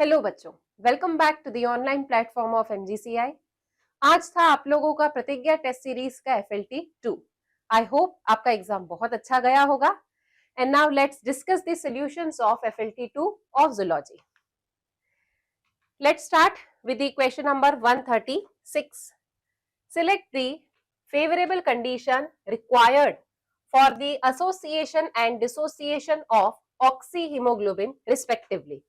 Hello बच्चों, welcome back to the online platform of MGCI. आज था आप लोगों का प्रतिज्ञा टेस्ट सीरीज का FLT 2। आई होप आपका एग्जाम बहुत अच्छा गया होगा। And now let's discuss the solutions of FLT 2 of zoology. Let's start with the question number 136। Select the favorable condition required for the association and dissociation of oxyhemoglobin respectively.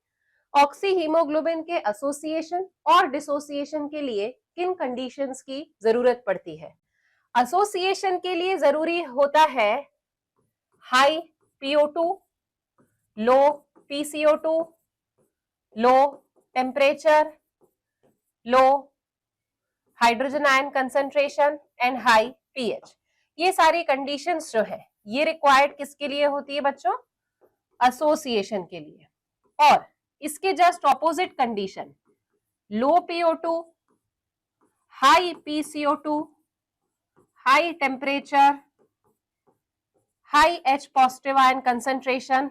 Oxyhaemoglobin के association और dissociation के लिए किन conditions की जरूरत पड़ती है? Association के लिए जरूरी होता है high PO2, low PCO2, low temperature, low hydrogen ion concentration and high pH। ये सारी कंडीशंस जो है ये रिक्वायर्ड किसके लिए होती है बच्चों? एसोसिएशन के लिए। और इसके just opposite condition low PO2, high PCO2, high temperature, high H positive ion concentration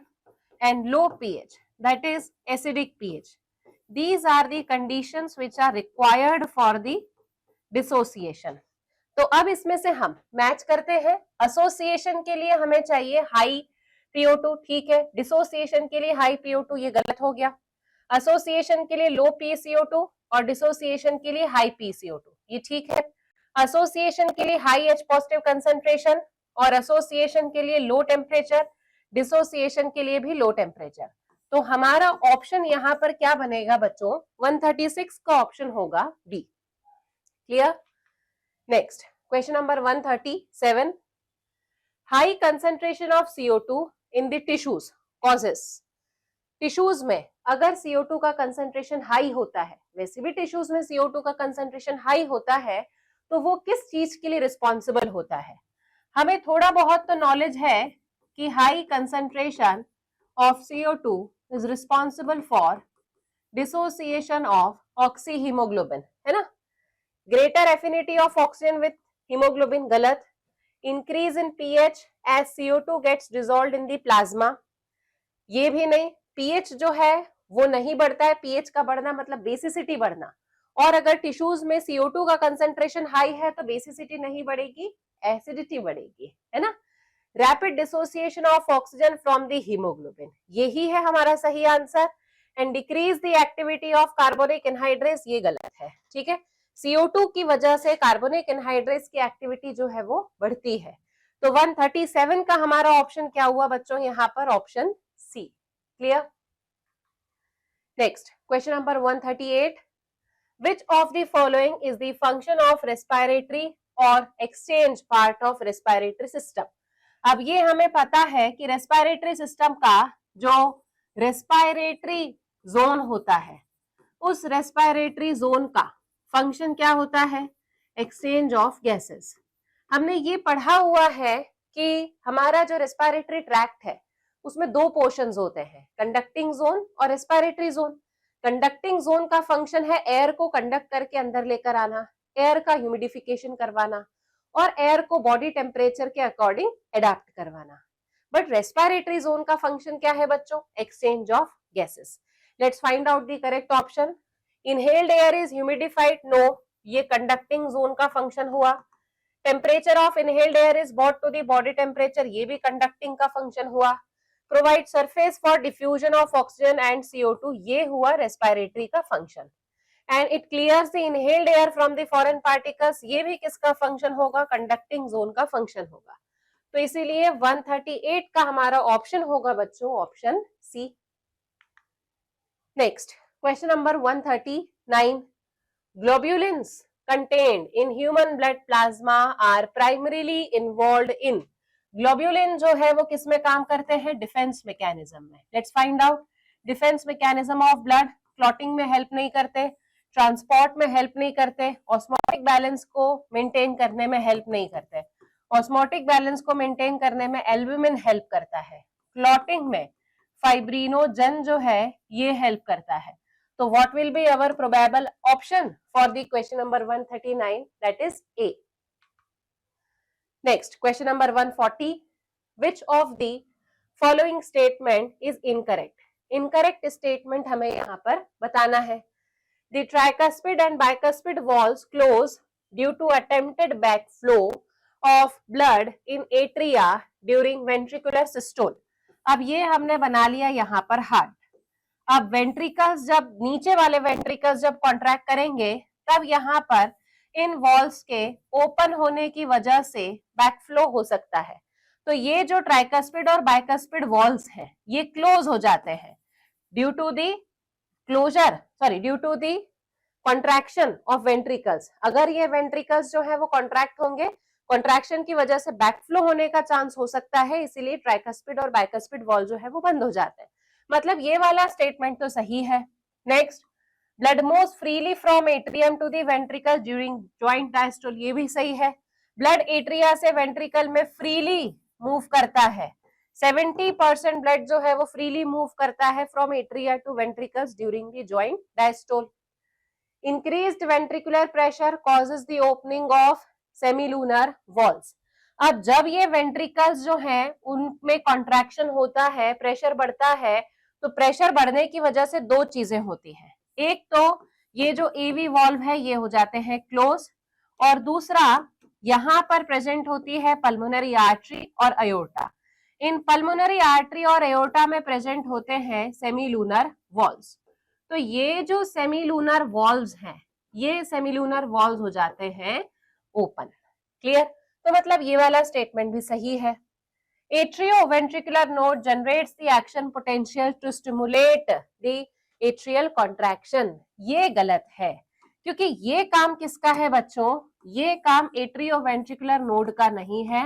and low pH, that is acidic pH. These are the conditions which are required for the dissociation. तो अब इसमें से हम match करते हैं। Association के लिए हमें चाहिए हाई PO2, ठीक है। डिसोसिएशन के लिए हाई PO2, ये गलत हो गया। एसोसिएशन के लिए लो PCO2 और डिसोसिएशन के लिए हाई PCO2, ये ठीक है। एसोसिएशन के लिए हाई H पॉजिटिव कंसंट्रेशन और एसोसिएशन के लिए लो टेम्परेचर, डिसोसिएशन के लिए भी लो टेम्परेचर। तो हमारा ऑप्शन यहाँ पर क्या बनेगा बच्चों? 136 का ऑप्शन होगा D. Clear? Next question number 137। High concentration of CO2 in the tissues causes. Tissues में अगर CO2 का कंसंट्रेशन हाई होता है, वैसे भी टिश्यूज में CO2 का कंसंट्रेशन हाई होता है, तो वो किस चीज के लिए रिस्पॉन्सिबल होता है? हमें थोड़ा बहुत तो नॉलेज है कि high concentration of CO2 is responsible for dissociation of oxyhaemoglobin, है ना। Greater affinity of oxygen with haemoglobin, गलत। Increase in pH as CO2 gets dissolved in the plasma, ये भी नहीं। pH जो है वो नहीं बढ़ता है, pH का बढ़ना मतलब बेसिसिटी बढ़ना। और अगर टिश्यूज में CO2 का कंसंट्रेशन हाई है तो बेसिसिटी नहीं बढ़ेगी, एसिडिटी बढ़ेगी, है ना। Rapid dissociation of oxygen from the haemoglobin, यही है हमारा सही answer. And decrease the activity of carbonic anhydrase, ये गलत है, ठीक है। CO2 की वजह से कार्बोनिक एनहाइड्रेस की एक्टिविटी जो है वो बढ़ती है। तो 137 का हमारा ऑप्शन क्या हुआ बच्चों? यहाँ पर option C. Clear? Next question number 138। Which of the following is the function of respiratory or exchange part of respiratory system? अब ये हमें पता है कि रेस्पिरेटरी सिस्टम का जो रेस्पिरेटरी जोन होता है, उस रेस्पिरेटरी जोन का फंक्शन क्या होता है? Exchange of gases. हमने ये पढ़ा हुआ है कि हमारा जो रेस्पिरेटरी ट्रैक्ट है उसमें दो पोर्शंस होते हैं, कंडक्टिंग जोन और रेस्पिरेटरी जोन। कंडक्टिंग जोन का फंक्शन है एयर को कंडक्ट करके अंदर लेकर आना, एयर का ह्यूमिडिफिकेशन करवाना और एयर को बॉडी टेम्परेचर के अकॉर्डिंग एडाप्ट करवाना। बट रेस्पिरेटरी जोन का फंक्शन क्या है बच्चों? Exchange of gases. Let's find out the correct option. Inhaled air is humidified, no, ये कंडक्टिंग जोन का फंक्शन हुआ। Temperature of inhaled air is brought to the body temperature, ये भी conducting का फंक्शन हुआ। Provide surface for diffusion of oxygen and CO2, ये हुआ respiratory का function. And it clears the inhaled air from the foreign particles, ये भी किसका फंक्शन होगा? कंडक्टिंग जोन का फंक्शन होगा। तो इसीलिए 138 का हमारा ऑप्शन होगा बच्चों option C. Next question number 139। Globulins contained in human blood plasma are primarily involved in, globulin जो है वो किस में काम करते हैं? डिफेंस मैकेनिज्म में। Let's find out. Defence mechanism of blood, clotting में हेल्प नहीं करते, ट्रांसपोर्ट में हेल्प नहीं करते, ऑस्मोटिक बैलेंस को मेंटेन करने में हेल्प नहीं करते। ऑस्मोटिक बैलेंस को मेंटेन करने में एल्ब्यूमिन हेल्प करता है, क्लॉटिंग में फाइब्रिनोजन जो है ये हेल्प करता है। So what will be our probable option for the question number 139? That is A. Next, question number 140. Which of the following statement is incorrect? Incorrect statement हमें यहाँ पर बताना है। The tricuspid and bicuspid valves close due to attempted backflow of blood in atria during ventricular systole. अब ये हमने बना लिया यहाँ पर हार्ट। अब वेंट्रिकल्स जब नीचे वाले वेंट्रिकल्स जब कॉन्ट्रैक्ट करेंगे तब यहाँ पर इन वॉल्स के ओपन होने की वजह से बैकफ्लो हो सकता है। तो ये जो ट्राइकस्पिड और बाइकस्पिड वॉल्स हैं ये क्लोज हो जाते हैं due to the contraction of ventricles. अगर ये वेंट्रिकल्स जो है वो कॉन्ट्रैक्ट होंगे, कॉन्ट्रैक्शन की वजह से बैकफ्लो होने का चांस हो सकता है, इसीलिए ट्राइकस्पिड और बाइकस्पिड वॉल जो है वो बंद हो जाते हैं। मतलब ये वाला स्टेटमेंट तो सही है। Next, blood moves freely from atrium to the ventricle during joint diastole, ये भी सही है। ब्लड एट्रिया से वेंट्रिकल में फ्रीली मूव करता है। 70% ब्लड जो है वो फ्रीली मूव करता है from atria to ventricles during the joint diastole. Increased ventricular pressure causes the opening of semilunar valves. अब जब ये वेंट्रिकल्स जो हैं उनमें कॉन्ट्रैक्शन होता है, प्रेशर बढ़ता है, तो प्रेशर बढ़ने की वजह से दो चीजें होती हैं। एक तो ये जो एवी वॉल्व है ये हो जाते हैं क्लोज, और दूसरा यहां पर प्रेजेंट होती है पल्मोनरी आर्टरी और अयोर्टा। इन पल्मोनरी आर्टरी और अयोर्टा में प्रेजेंट होते हैं सेमीलूनर वॉल्व्स। तो ये जो सेमीलूनर वॉल्व्स हैं ये सेमीलूनर वॉल्व्स हो जाते हैं ओपन। क्लियर? तो मतलब ये वाला स्टेटमेंट भी सही है। Atrioventricular node generates the action potential to stimulate the atrial contraction, ये गलत है क्योंकि ये काम किसका है बच्चों? ये काम एट्रियोवेंट्रिकुलर नोड का नहीं है,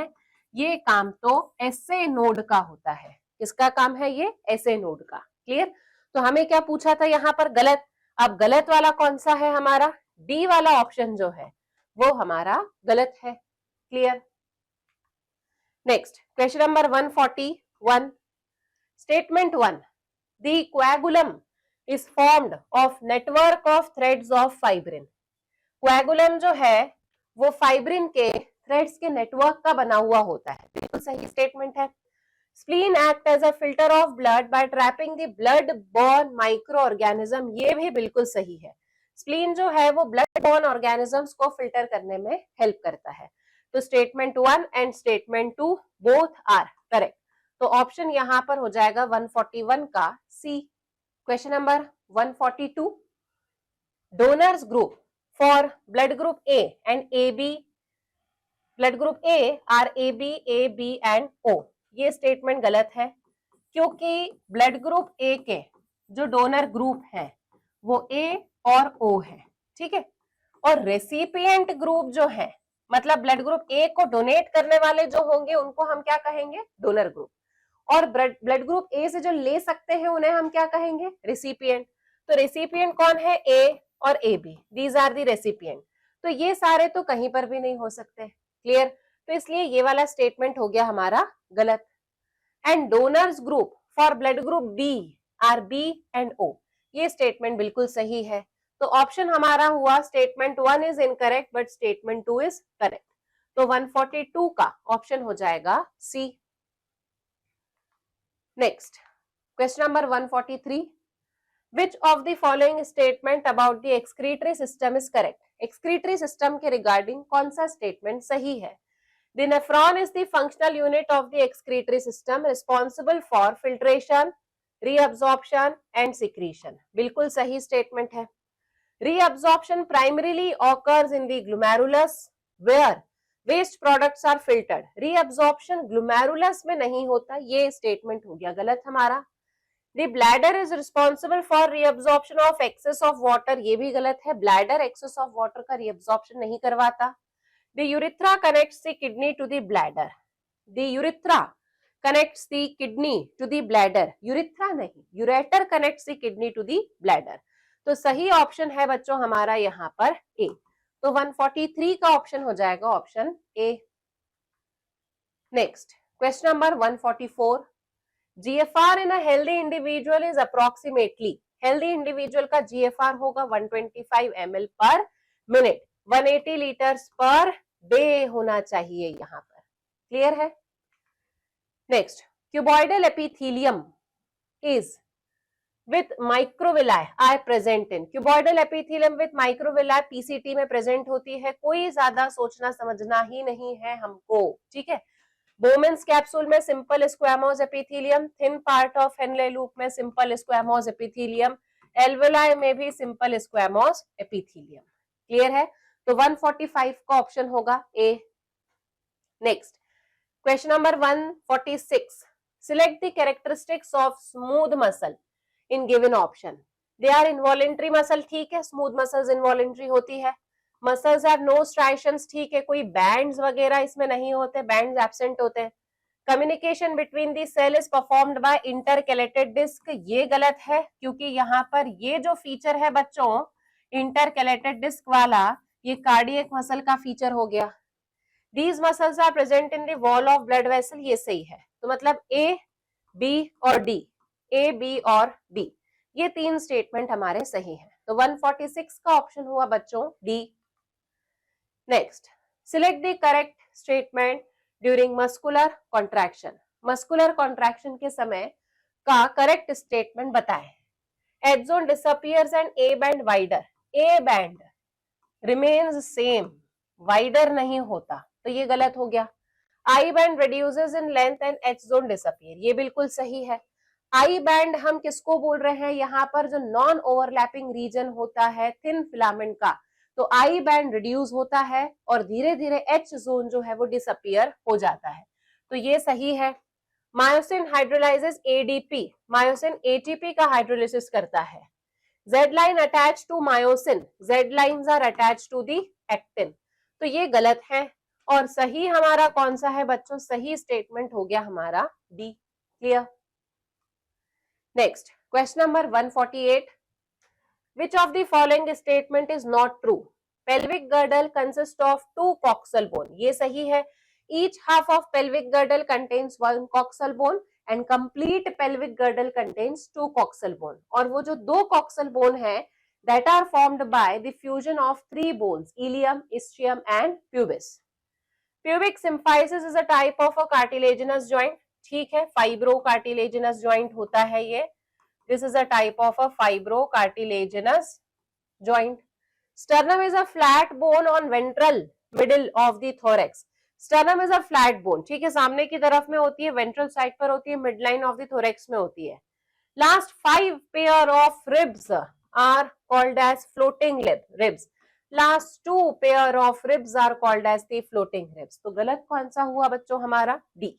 ये काम तो एसए नोड का होता है। किसका काम है ये? एसए नोड का। क्लियर? तो हमें क्या पूछा था यहाँ पर? गलत। अब गलत वाला कौन सा है हमारा? डी वाला ऑप्शन जो है वो हमारा गलत है। Clear? Next, question number 141, statement 1, the कोएगुलम is formed of network of threads of fibrin। कोएगुलम जो है वो फाइब्रिन के थ्रेड्स के नेटवर्क का बना हुआ होता है। बिल्कुल सही स्टेटमेंट है। Spleen act as a filter of blood by trapping the blood borne micro organism, ये भी बिल्कुल सही है। स्प्लीन जो है वो ब्लड बॉर्न ऑर्गेनिजम्स को फिल्टर करने में हेल्प करता है। तो statement 1 and statement 2 both are correct. तो ऑप्शन यहां पर हो जाएगा 141 का सी। Question number 142, donors group for blood group A and AB, blood group A are AB, AB and O। ये स्टेटमेंट गलत है क्योंकि ब्लड ग्रुप ए के जो डोनर ग्रुप है वो ए और ओ है। ठीक है? और रेसिपिएंट ग्रुप जो है, मतलब ब्लड ग्रुप ए को डोनेट करने वाले जो होंगे उनको हम क्या कहेंगे? Donor group. और ब्लड ग्रुप ए से जो ले सकते हैं उन्हें हम क्या कहेंगे? रेसिपिएंट। तो रेसिपिएंट कौन है? ए और A B, these are the recipient. तो ये सारे तो कहीं पर भी नहीं हो सकते। क्लियर? तो इसलिए ये वाला स्टेटमेंट हो गया हमारा गलत। And donors group for blood group B are B and O, ये स्टेटमेंट बिल्कुल सही है। तो ऑप्शन हमारा हुआ statement 1 is incorrect but statement 2 is correct. तो 142 का ऑप्शन हो जाएगा सी। Next, question number 143, which of the following statement about the excretory system is correct? excretory system के regarding कौन सा statement सही है? The nephron is the functional unit of the excretory system responsible for filtration, reabsorption and secretion। बिल्कुल सही statement है। Reabsorption primarily occurs in the glomerulus where waste products are filtered. Reabsorption glomerulus में नहीं होता, ये statement हो गया गलत हमारा। The bladder is responsible for reabsorption of excess of water, ये भी गलत है। ब्लैडर एक्सेस ऑफ वाटर का रीअब्जॉर्प्शन नहीं करवाता। The urethra connects the kidney to the bladder. The urethra connects the kidney to the bladder, urethra नहीं, ureter connects the kidney to the bladder. तो सही ऑप्शन है बच्चों हमारा यहाँ पर ए। तो 143 का ऑप्शन हो जाएगा option A. Next, question number 144, GFR in a healthy individual is approximately, healthy individual का जीएफआर होगा 125 ml पर मिनट, 180 लीटर्स पर डे होना चाहिए यहाँ पर। क्लियर है? Next, cuboidal epithelium is with microvilli are present in cuboidal epithelium with microvilli PCT में present होती है, कोई ज्यादा सोचना समझना ही नहीं है हमको, ठीक है। बोमेंस कैप्सूल में simple squamous epithelium, thin part of Henle loop में सिंपल स्क्वैमोस एपिथेलियम, एल्वेलाई में भी सिंपल स्क्वैमोस एपिथेलियम। क्लियर है? तो 145 का ऑप्शन होगा A. Next question number 146, select the characteristics of smooth muscle in given option. They are involuntary muscle, ठीक है, smooth muscles involuntary होती है। मसल्स हैव नो स्ट्राइशंस, ठीक है, कोई बैंड्स वगैरह इसमें नहीं होते, बैंड्स एब्सेंट होते हैं। Communication between the cell is performed by intercalated disc, ये गलत है, क्योंकि यहाँ पर ये जो फीचर है बच्चों इंटरकैलेटेड डिस्क वाला, ये कार्डियक मसल का फीचर हो गया। These muscles are present in the wall of blood vessel, ये सही है। तो मतलब A, B और D, A, B और D, ये तीन स्टेटमेंट हमारे सही हैं। तो 146 का ऑप्शन हुआ बच्चों D. Next, select the correct statement during muscular contraction. Muscular contraction के समय का करेक्ट स्टेटमेंट बताएं। Edge zone disappears and A band wider. A band remains same, wider नहीं होता, तो ये गलत हो गया। I band reduces in length and H zone disappear, ये बिल्कुल सही है। आई बैंड हम किसको बोल रहे हैं, यहाँ पर जो नॉन ओवरलैपिंग रीजन होता है थिन फिलामेंट का, तो आई बैंड रिड्यूस होता है और धीरे धीरे एच जोन जो है वो डिसअपियर हो जाता है, तो ये सही है। मायोसिन हाइड्रोलाइजेस एडीपी, मायोसिन एटीपी का हाइड्रोलिसिस करता है। Z line attached to myosin, Z lines are attached to the actin, तो ये गलत है। और सही हमारा कौन सा है बच्चों, सही स्टेटमेंट हो गया हमारा D. Clear? Next question number 148, which of the following statement is not true? Pelvic girdle consists of two coxal bone, ये सही है। Each half of pelvic girdle contains one coxal bone and complete pelvic girdle contains two coxal bone, और वो जो दो coxal bone है that are formed by the fusion of three bones, ilium, ischium and pubis. Pubic symphysis is a type of a cartilaginous joint, ठीक है, fibrocartilaginous joint होता है ये। This is a type of a fibrocartilaginous joint. Sternum is a flat bone on ventral middle of the thorax. Sternum is a flat bone, ठीक है, सामने की तरफ में होती है, ventral side पर होती है, midline of the thorax में होती है। Last 5 pair of ribs are called as floating ribs. Last 2 pair of ribs are called as the floating ribs. तो गलत कौन सा हुआ बच्चों हमारा, डी।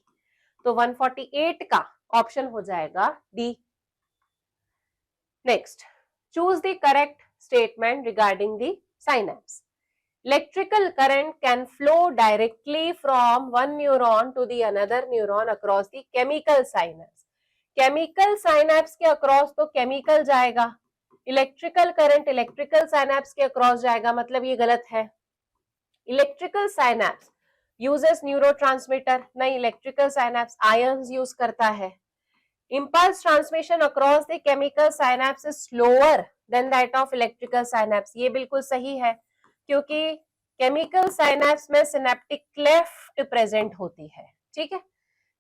तो 148 का ऑप्शन हो जाएगा D. Next, choose the correct statement regarding the synapse. Electrical current can flow directly from one neuron to the another neuron across the chemical synapse. Chemical synapse के across तो chemical जाएगा, electrical current electrical synapse के across जाएगा, मतलब ये गलत है। Electrical synapse uses neurotransmitter, नहीं, electrical synapse ions use करता है। Impulse transmission across the chemical synapse is slower than that of electrical synapse, ये बिल्कुल सही है, क्योंकि chemical synapse में synaptic cleft present होती है, ठीक है।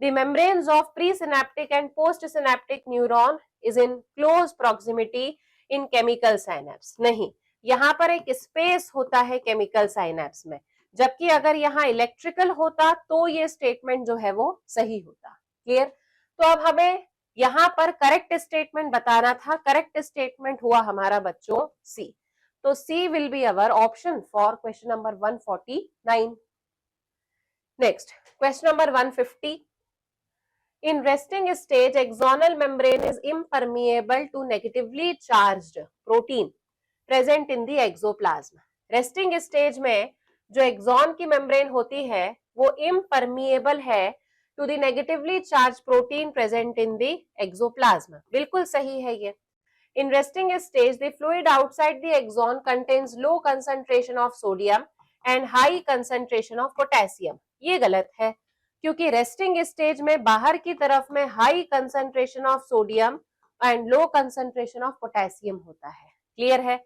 The membranes of presynaptic and postsynaptic neuron is in close proximity in chemical synapse, नहीं, यहाँ पर एक स्पेस होता है chemical synapse में, जबकि अगर यहाँ इलेक्ट्रिकल होता तो ये स्टेटमेंट जो है वो सही होता। क्लियर? तो अब हमें यहां पर करेक्ट स्टेटमेंट बताना था, करेक्ट स्टेटमेंट हुआ हमारा बच्चों सी, तो C will be our option for question number 149। Next question number 150, in resting stage axonal membrane is impermeable to negatively charged protein present in the axoplasm. Resting stage में जो axon की membrane होती है वो impermeable है to the negatively charged protein present in the exoplasm, बिल्कुल सही है ये। In resting stage, the fluid outside the axon contains low concentration of sodium and high concentration of potassium, ये गलत है, क्योंकि रेस्टिंग स्टेज में बाहर की तरफ में high concentration of sodium and low concentration of potassium होता है। क्लियर है?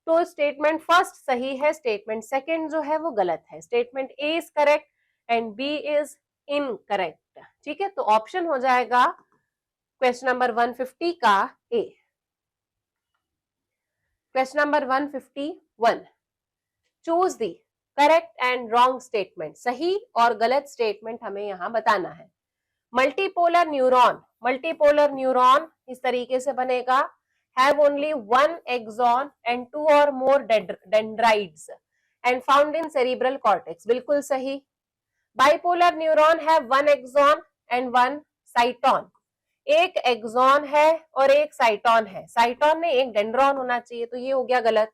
तो स्टेटमेंट फर्स्ट सही है, स्टेटमेंट सेकंड जो है वो गलत है। Statement A is correct and B is incorrect, ठीक है। तो ऑप्शन हो जाएगा क्वेश्चन नंबर 150 का A. Question number 151, choose the correct and wrong statement, सही और गलत स्टेटमेंट हमें यहां बताना है। मल्टीपोलर न्यूरॉन इस तरीके से बनेगा, have only one axon and two or more dendrites and found in cerebral cortex, बिल्कुल सही। Bipolar neuron have one axon and one cyton, एक एक्सॉन है और एक साइटोन है, साइटोन में एक डेंड्रॉन होना चाहिए, तो ये हो गया गलत।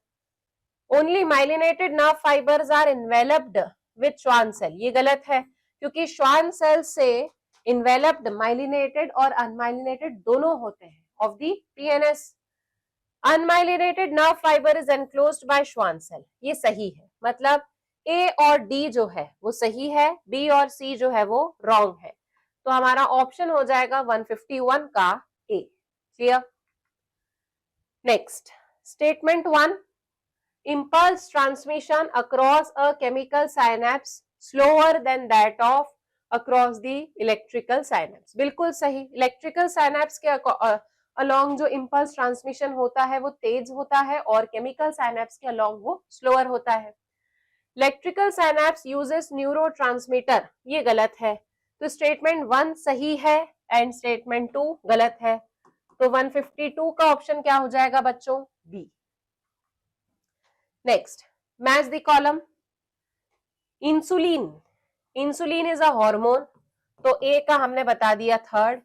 Only myelinated nerve fibres are enveloped with Schwann cell, ये गलत है, क्योंकि श्वान सेल से इन्वेलप्ड माइलिनेटेड और अनमाइलिनेटेड दोनों होते हैं of the PNS. Unmyelinated nerve fibre is enclosed by Schwann cell, ये सही है, मतलब ए और डी जो है वो सही है, बी और सी जो है वो रॉन्ग है, तो हमारा ऑप्शन हो जाएगा 151 का A. Clear. Next, statement 1, impulse transmission across a chemical synapse slower than that of across the electrical synapse, बिल्कुल सही। इलेक्ट्रिकल साइनेप्स के अलोंग जो इम्पल्स ट्रांसमिशन होता है वो तेज होता है और केमिकल साइनेप्स के अलोंग वो स्लोअर होता है। इलेक्ट्रिकल साइनेप्स यूजेस न्यूरोट्रांसमीटर, ये गलत है, तो स्टेटमेंट 1 सही है एंड स्टेटमेंट 2 गलत है, तो 152 का ऑप्शन क्या हो जाएगा बच्चों, B. Next, match the column. Insulin, insulin is a hormone, तो ए का हमने बता दिया third.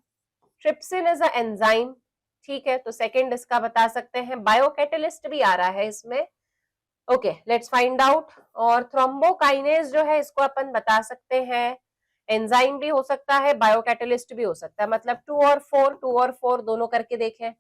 Trypsin is a enzyme, ठीक है, तो सेकंड इसका बता सकते हैं। बायोकैटलिस्ट भी आ रहा है इसमें, ओके लेट्स फाइंड आउट। और थ्रोम्बोकाइनेज जो है इसको अपन बता सकते हैं, एंजाइम भी हो सकता है, बायोकैटलिस्ट भी हो सकता है, मतलब 2 और 4 दोनों करके देखें।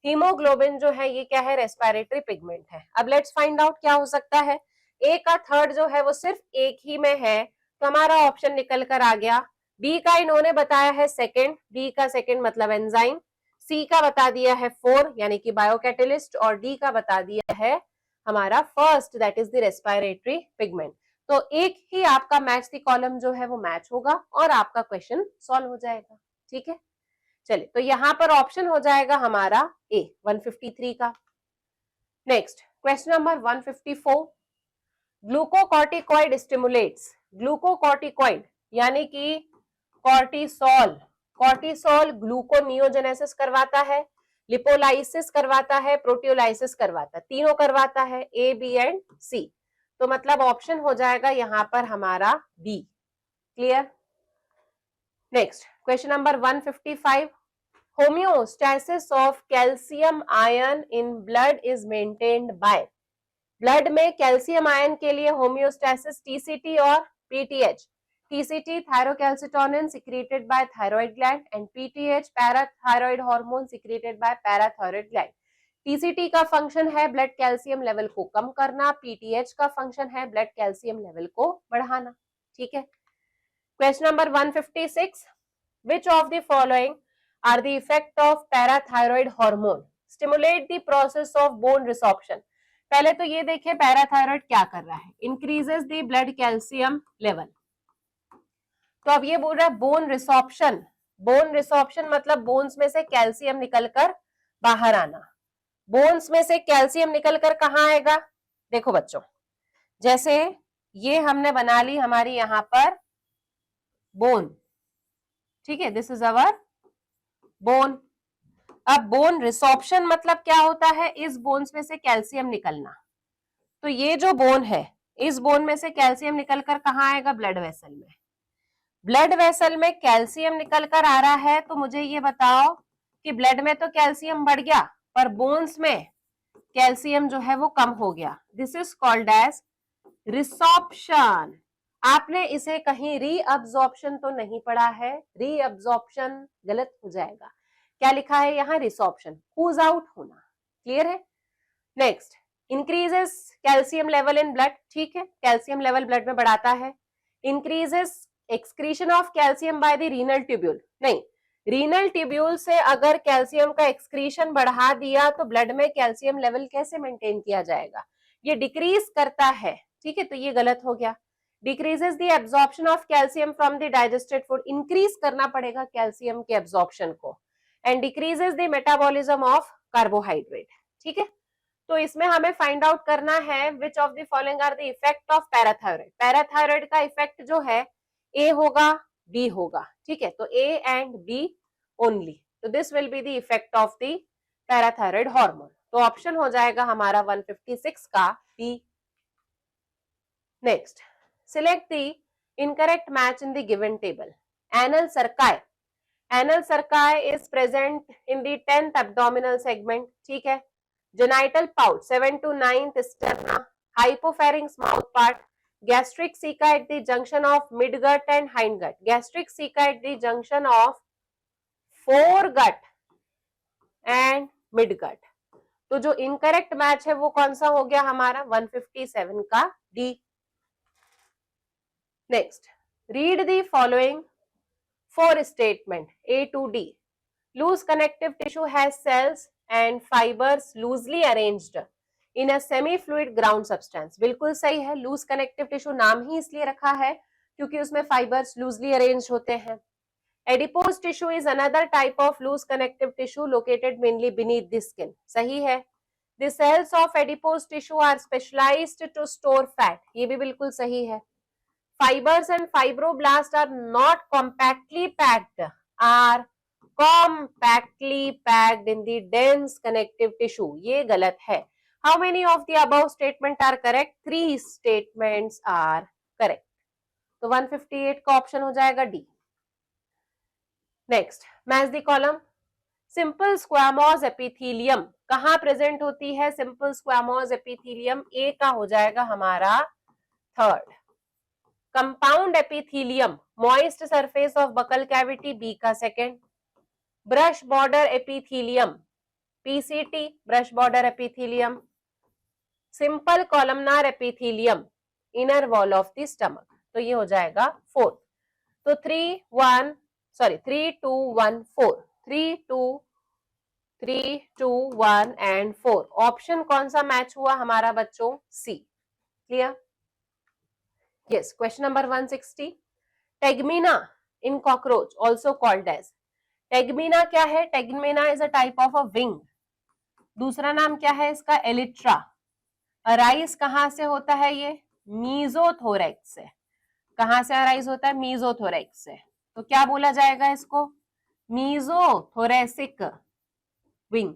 हीमोग्लोबिन जो है ये क्या है, रेस्पिरेटरी पिगमेंट है। अब लेट्स फाइंड आउट क्या हो सकता है। ए का थर्ड जो है वो सिर्फ एक ही में है, तो हमारा ऑप्शन निकल कर आ गया। बी का इन्होंने बताया है सेकंड, बी का सेकंड मतलब एंजाइम, सी का बता दिया है 4 यानी कि बायोकैटलिस्ट, और डी का बता दिया है हमारा first that is the respiratory pigment. तो एक ही आपका मैच द कॉलम जो है वो मैच होगा और आपका क्वेश्चन सॉल्व हो जाएगा। ठीक है, चलिए तो यहां पर ऑप्शन हो जाएगा हमारा ए 153 का। Next, question number 154, glucocorticoid stimulates, glucocorticoid यानी कि कॉर्टिसोल, कॉर्टिसोल ग्लूकोनियोजेनेसिस करवाता है, लिपोलाइसिस करवाता है, प्रोटियोलाइसिस करवाता है, तीनों करवाता है, ए बी एंड सी, तो मतलब ऑप्शन हो जाएगा यहां पर हमारा B. Clear. Next, question number 155, homeostasis of calcium ion in blood is maintained by, blood में कैल्शियम आयन के लिए होम्योस्टैसिस टीसीटी और PTH, TCT thyrocalcitonin secreted by thyroid gland and PTH parathyroid hormone secreted by parathyroid gland. TCT का function है blood calcium level को कम करना, PTH का फंक्शन है ब्लड कैल्शियम लेवल को बढ़ाना। ठीक है, question number 156, which of the following are the effect of parathyroid hormone stimulate the process of bone resorption। पहले तो ये देखिए पैराथायराइड क्या कर रहा है, increases the blood calcium level, तो अब ये बोल रहा है बोन रिसॉर्प्शन, बोन रिसॉर्प्शन मतलब बोन्स में से कैल्शियम निकलकर बाहर आना। बोन्स में से कैल्शियम निकलकर कहाँ आएगा, देखो बच्चों, जैसे ये हमने बना ली हमारी यहां पर बोन, ठीक है, दिस इज अवर बोन। अब बोन रिसॉर्प्शन मतलब क्या होता है, इस बोन्स में से कैल्शियम निकलना, तो ये जो बोन है इस बोन में से कैल्शियम निकलकर कहाँ आएगा, ब्लड वेसल में। ब्लड वेसल में कैल्शियम निकलकर आ रहा है, तो मुझे ये बताओ कि ब्लड में तो कैल्शियम बढ़ गया पर बोन्स में कैल्शियम जो है वो कम हो गया, this is called as resorption. आपने इसे कहीं रीअब्जॉर्प्शन तो नहीं पढ़ा है, रीअब्जॉर्प्शन गलत हो जाएगा, क्या लिखा है यहाँ, रिसॉर्प्शन, कूज आउट होना। क्लियर है। Next, increases calcium level in blood, ठीक है, कैल्शियम लेवल ब्लड में बढ़ाता है। Increases excretion of calcium by the renal tubule, नहीं, रीनल ट्यूब्यूल से अगर कैल्शियम का एक्सक्रीशन बढ़ा दिया तो ब्लड में कैल्शियम लेवल कैसे मेंटेन किया जाएगा, ये डिक्रीज करता है। ठीक है, तो ये गलत हो गया। Decreases the absorption of calcium from the digested food, increase करना पड़ेगा कैल्शियम के एब्जॉर्प्शन को, and decreases the metabolism of carbohydrate. ठीक है, तो इसमें हमें फाइंड आउट करना है which of the following are the effect of parathyroid. Parathyroid का इफेक्ट जो है ए होगा, बी होगा, ठीक है, तो ए एंड बी ओनली। तो this will be the effect of the parathyroid hormone. तो ऑप्शन हो जाएगा हमारा 156 का B. Next, select the incorrect match in the given table. Anal cerci, anal cerci is present in the 10th abdominal segment, ठीक है। Genital pouch 7 to 9th sterna, hypopharynx mouth part, gastric ceca at the junction of midgut and hindgut, gastric ceca at the junction of foregut and midgut। तो जो incorrect match है वो कौन सा हो गया हमारा 157 का D. Next, read the following four statement A to D. Loose connective tissue has cells and fibers loosely arranged in a semi-fluid ground substance। बिल्कुल सही है, लूज कनेक्टिव टिश्यू नाम ही इसलिए रखा है क्योंकि उसमें फाइबर्स लूजली अरेंज होते हैं। Adipose tissue is another type of loose connective tissue located mainly beneath the skin, सही है। The cells of adipose tissue are specialised to store fat, ये भी बिल्कुल सही है। Fibres and fibroblast are not compactly packed, are compactly packed in the dense connective tissue, ये गलत है। How many of the above statement are correct? 3 statements are correct। तो 158 का ऑप्शन हो जाएगा D. Next, match the column. Simple squamous epithelium कहाँ present होती है? सिंपल स्क्वामोज एपिथेलियम ए का हो जाएगा हमारा third. Compound epithelium moist surface of buccal cavity, B का second. Brush border epithelium PCT, brush border epithelium. Simple columnar epithelium inner wall of the stomach, तो ये हो जाएगा फोर्थ। तो 3 2 1 4, 3 2 1 एंड 4। ऑप्शन कौन सा मैच हुआ हमारा बच्चों? C. Clear? Yes. Question number 160, tegmina in cockroach also called as. Tegmina क्या है? Tegmina is a type of a wing. दूसरा नाम क्या है इसका? एलिट्रा। अराइज कहां से होता है ये? मीजोथोरैक्स से। कहां से अराइज होता है? मीजोथोरैक्स से। तो क्या बोला जाएगा इसको? मीजोथोरेसिक विंग।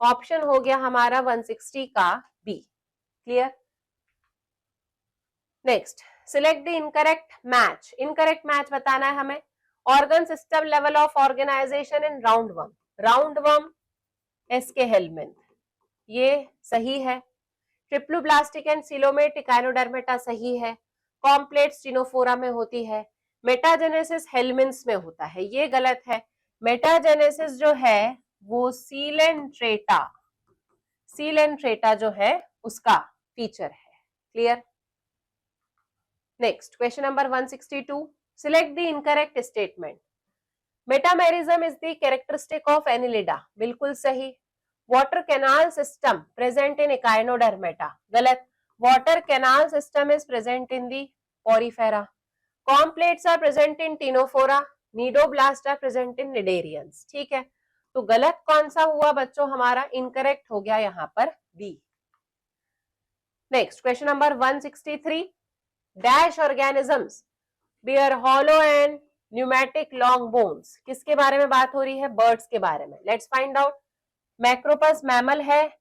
ऑप्शन हो गया हमारा 160 का B. Clear? Next, select the incorrect match. Incorrect match बताना है हमें। Organ system level of organisation in roundworm, roundworm aschelminth, ये सही है। ट्रिप्लोब्लास्टिक एंड सिलोमेट इकाइनोडर्मेटा सही है। कॉम्प्लेट स्टिनोफोरा में होती है। मेटाजेनेसिस हेलमिंथ्स में होता है, ये गलत है। मेटाजेनेसिस जो है वो सीलेंट्रेटा जो है उसका फीचर है। Clear? Next, question number 162, select the incorrect statement. Metamerism is the characteristic of Annelida, बिल्कुल सही। Water canal system present in Echinodermata, गलत। Water canal system is present in the Porifera. Comb plates are present in Ctenophora, cnidoblast are present in cnidarians, ठीक है। तो गलत कौन सा हुआ बच्चों हमारा? इनकरेक्ट हो गया यहाँ पर B. Next, question number 163, dash organisms bear hollow and pneumatic long bones, किसके बारे में बात हो रही है? बर्ड्स के बारे में। Let's find out. Macropus mammal है,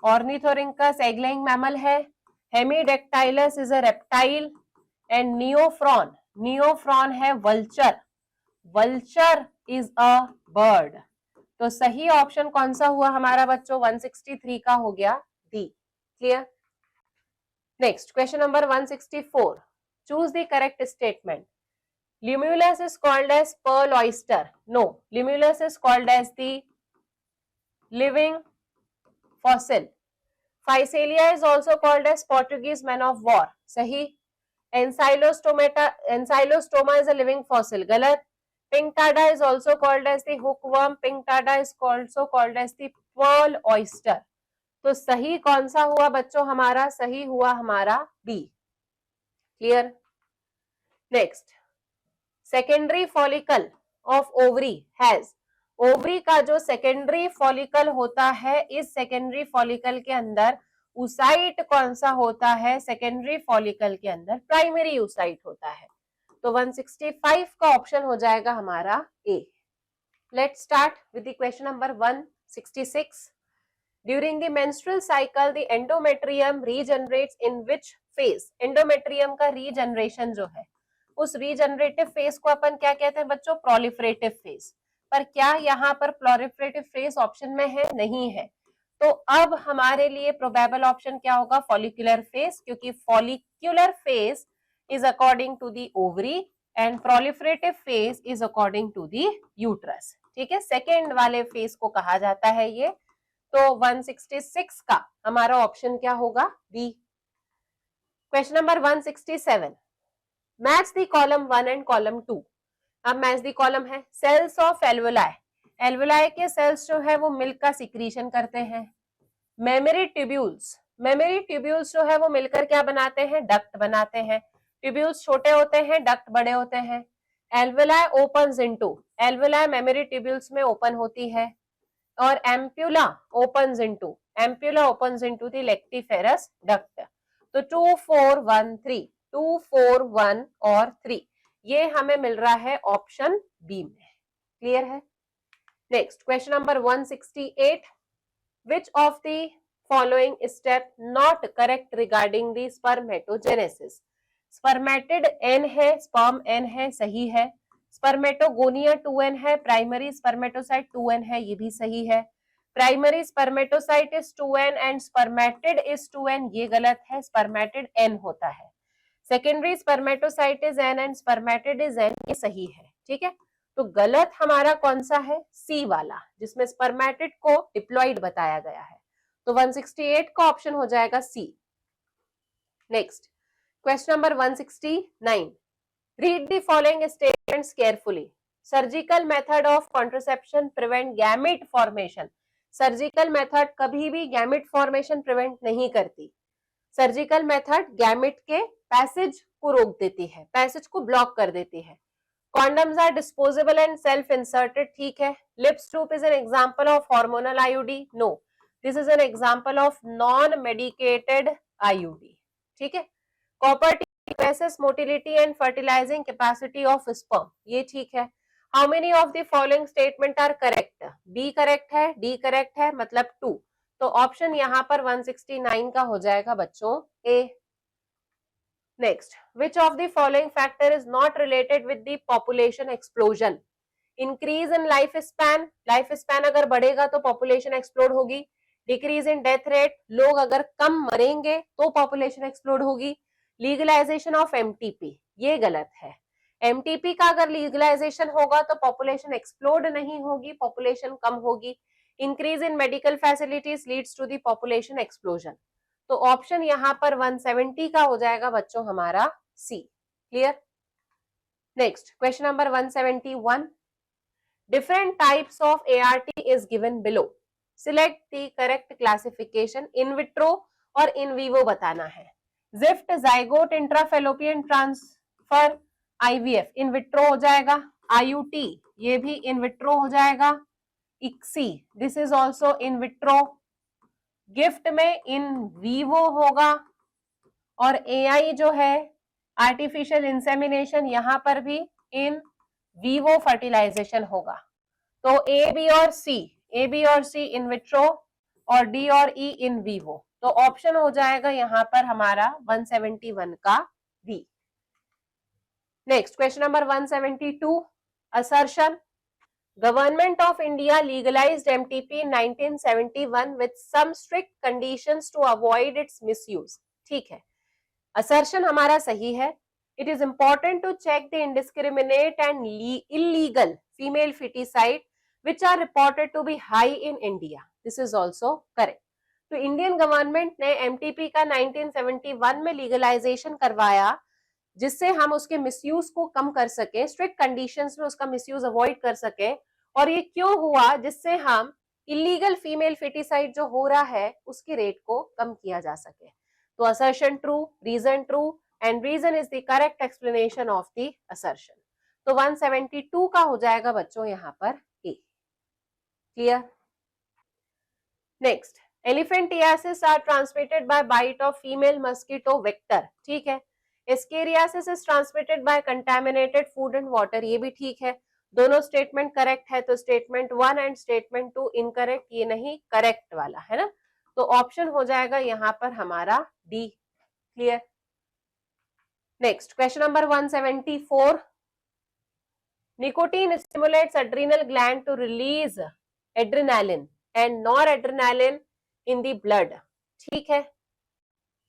ऑर्निथोरिंकस एगलाइंग मैमल है, Hemidactylus is a reptile and Neophron, Neophron है vulture, vulture is a bird. तो सही ऑप्शन कौन सा हुआ हमारा बच्चों? 163 का हो गया D. Clear? Next, question number 164, choose the correct statement. Limulus is called as pearl oyster. No, Limulus is called as the living fossil. Physalia is also called as Portuguese man of war. सही। Ancylostoma is a living fossil. गलत। Pinctada is also called as the hookworm. Pinctada is also called as the pearl oyster. तो सही कौन सा हुआ बच्चों हमारा? सही हुआ हमारा B. Clear? Next, secondary follicle of ovary has ovary का जो सेकेंडरी फॉलिकल होता है, इस सेकेंडरी फॉलिकल के अंदर ऊसाइट कौन सा होता है? सेकेंडरी फॉलिकल के अंदर प्राइमरी ऊसाइट होता है। तो 165 का ऑप्शन हो जाएगा हमारा A. Let's start with the question number 166। During the menstrual cycle the endometrium regenerates in which phase? Endometrium का रीजनरेशन जो है, उस रीजनरेटिव फेज को अपन क्या कहते हैं बच्चों? Proliferative phase. पर क्या यहाँ पर प्रोलिफरेटिव फेज ऑप्शन में है? नहीं है। तो अब हमारे लिए प्रोबेबल ऑप्शन क्या होगा? फॉलिकुलर फेज, क्योंकि follicular phase is according to the ovary and proliferative phase is according to the uterus. ठीक है, सेकेंड वाले फेज को कहा जाता है ये। तो 166 का हमारा ऑप्शन क्या होगा? B. Question number 167, match the column 1 and column 2। अब मैच द कॉलम है सेल्स ऑफ एल्वुलाई। एल्वुलाई के सेल्स जो है वो मिल्क का सिक्रीशन करते हैं। मेमोरी ट्यूब्यूल्स, मेमोरी ट्यूब्यूल्स जो है वो मिलकर क्या बनाते हैं? डक्ट बनाते हैं। ट्यूब्यूल्स छोटे होते हैं, डक्ट बड़े होते हैं। Alveoli opens into, alveoli mammary tubules में ओपन होती है। और ampulla opens into, ampulla opens into the lactiferous duct. तो 2 4 1 3, 2 4 1 और 3 ये हमें मिल रहा है ऑप्शन बी में। क्लियर है? Next question number 168, which of the following step not correct regarding the spermatogenesis? Spermatid n है, स्पर्म n है, सही है। स्पर्मेटोगोनिया 2n है, प्राइमरी स्पर्मेटोसाइट 2n है, ये भी सही है। Primary spermatocyte is 2n and spermatid is 2n, ये गलत है, स्पर्मेटिड n होता है। Secondary spermatocyte is n and spermatid is n, ये सही है। ठीक है, तो गलत हमारा कौन सा है? सी वाला, जिसमें स्पर्मेटिड को डिप्लॉइड बताया गया है। तो 168 का ऑप्शन हो जाएगा C. Next question number 169, read the following statements carefully. Surgical method of contraception prevent gamete formation. Surgical method कभी भी गैमेट फॉर्मेशन प्रिवेंट नहीं करती। सर्जिकल मेथड गैमेट के पैसेज को रोक देती है, पैसेज को ब्लॉक कर देती है। Condoms are disposable and self-inserted, ठीक है। Lips tube is an example of hormonal IUD, no. This is an example of non-medicated IUD, ठीक है। Copper increases motility and fertilizing capacity of sperm, ये ठीक है। How many of the following statement are correct? B correct है, D correct है, मतलब 2। तो option यहाँ पर 169 का हो जाएगा बच्चों A। Next, which of the following factor is not related with the population explosion? Increase in lifespan, lifespan अगर बढ़ेगा तो population explode होगी। Decrease in death rate, लोग अगर कम मरेंगे तो population explode होगी। Legalization of MTP, ये गलत है। MTP का अगर legalization होगा तो population explode नहीं होगी, population कम होगी। Increase in medical facilities leads to the population explosion. तो ऑप्शन यहाँ पर 170 का हो जाएगा बच्चों हमारा C. Clear? Next question number 171, different types of ART is given below. Select the correct classification. In vitro और इन वीवो बताना है। GIFT, zygote, intrafallopian transfer, IVF in vitro हो जाएगा। IUT ये भी इन विट्रो हो जाएगा। ICSI this is also in vitro. GIFT में इन वीवो होगा। और AI जो है आर्टिफिशियल इंसेमिनेशन, यहां पर भी इन वीवो फर्टिलाइजेशन होगा। तो A, B और C इन विट्रो और D और E इन वीवो। तो ऑप्शन हो जाएगा यहां पर हमारा 171 का B। Next question number 172, assertion. Government of India legalized MTP in 1971 with some strict conditions to avoid its misuse. ठीक है, assertion हमारा सही है। It is important to check the indiscriminate and illegal female feticide which are reported to be high in India. This is also correct. तो Indian government ने MTP का 1971 में legalisation करवाया, जिससे हम उसके मिसयूज को कम कर सके, स्ट्रिक्ट कंडीशंस में उसका मिसयूज अवॉइड कर सके। और ये क्यों हुआ? जिससे हम इलीगल फीमेल फेटिसाइड जो हो रहा है उसके रेट को कम किया जा सके। तो assertion true, reason true and reason is the correct explanation of the assertion. तो 172 का हो जाएगा बच्चों यहाँ पर A. Clear? Next, elephantiasis are transmitted by bite of female mosquito vector, ठीक है। Ascariasis is transmitted by contaminated food and water, ये भी ठीक है। दोनों स्टेटमेंट करेक्ट है, तो स्टेटमेंट 1 एंड स्टेटमेंट 2 इनकरेक्ट, ये नहीं करेक्ट वाला है ना, तो ऑप्शन हो जाएगा यहाँ पर हमारा D. Clear? Next, question number 174, nicotine stimulates adrenal gland to release adrenaline and noradrenaline in the blood, ठीक है।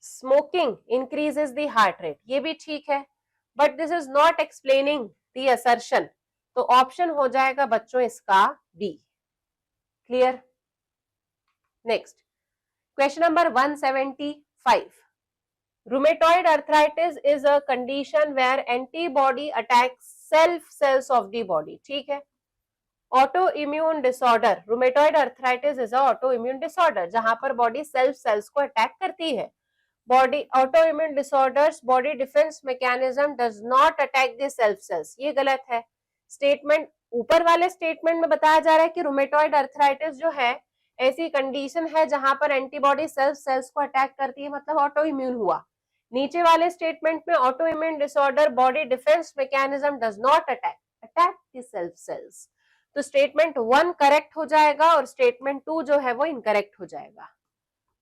Smoking increases the heart rate, ये भी ठीक है, but this is not explaining the assertion, तो ऑप्शन हो जाएगा बच्चों इसका B. Clear? Next, question number 175, rheumatoid arthritis is a condition where antibody attacks self cells of the body, ठीक है। Autoimmune disorder, rheumatoid arthritis is a autoimmune disorder, जहां पर body self cells को अटैक करती है। Body autoimmune disorders body defence mechanism does not attack the self cells, ये गलत है। स्टेटमेंट ऊपर वाले स्टेटमेंट में बताया जा रहा है कि रूमेटॉइड अर्थराइटिस जो है ऐसी कंडीशन है जहां पर एंटीबॉडी सेल्फ सेल्स को अटैक करती है, मतलब ऑटोइम्यून हुआ। नीचे वाले स्टेटमेंट में autoimmune disorder body defence mechanism does not attack the self cells, तो स्टेटमेंट 1 करेक्ट हो जाएगा और स्टेटमेंट 2 जो है वो इनकरेक्ट हो जाएगा।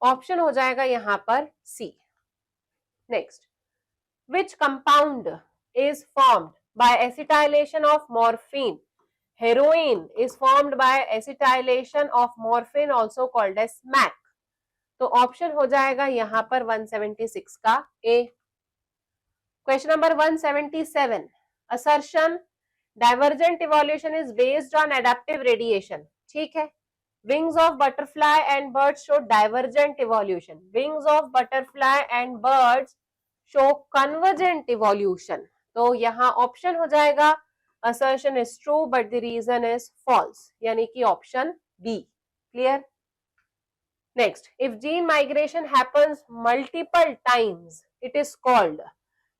ऑप्शन हो जाएगा यहां पर C. Next, which compound is formed by acetylation of morphine? Heroin is formed by acetylation of morphine also called as smack, तो ऑप्शन हो जाएगा यहां पर 176 का A. Question number 177, assertion divergent evolution is based on adaptive radiation, ठीक है। Wings of butterfly and birds show divergent evolution, wings of butterfly and birds show convergent evolution, तो यहाँ ऑप्शन हो जाएगा assertion is true but the reason is false, यानी कि option B. Clear? Next, if gene migration happens multiple times it is called,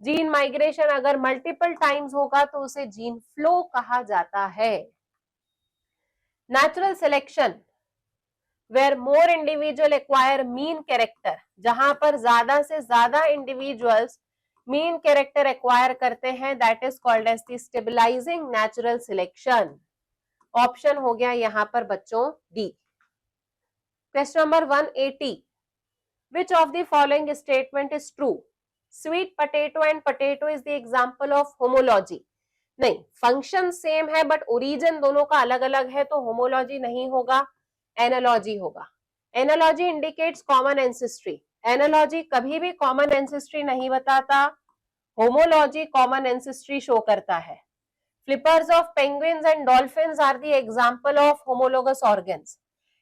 gene migration अगर multiple times होगा तो उसे जीन फ्लो कहा जाता है। Natural selection where more individual acquire mean character, जहां पर ज्यादा से ज्यादा इंडिविजुअल्स मीन कैरेक्टर एक्वायर करते हैं, that is called as the stabilising natural selection, option हो गया यहां पर बच्चों D. Question number 180, which of the following statement is true? Sweet potato and potato is the example of homology, नहीं, function same है but origin दोनों का अलग अलग है, तो होमोलॉजी नहीं होगा, एनालॉजी होगा। Analogy indicates common ancestry, analogy कभी भी कॉमन एंसेस्ट्री नहीं बताता, होमोलॉजी कॉमन एंसेस्ट्री शो करता है। Flippers of penguins and dolphins are the example of homologous organs,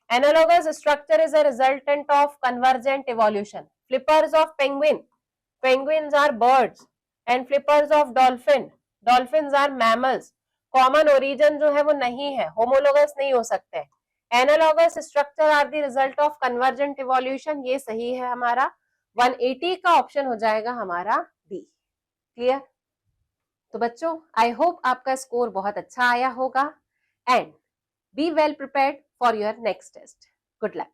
analogous structure is a resultant of convergent evolution. Flippers of penguin, penguins are birds and flippers of dolphins are mammals, common origin जो है वो नहीं है, homologous नहीं हो सकते। Analogous structure are the result of convergent evolution, ये सही है हमारा, 180 का ऑप्शन हो जाएगा हमारा बी। क्लियर? तो बच्चों आई होप आपका स्कोर बहुत अच्छा आया होगा and be well prepared for your next test. Good luck.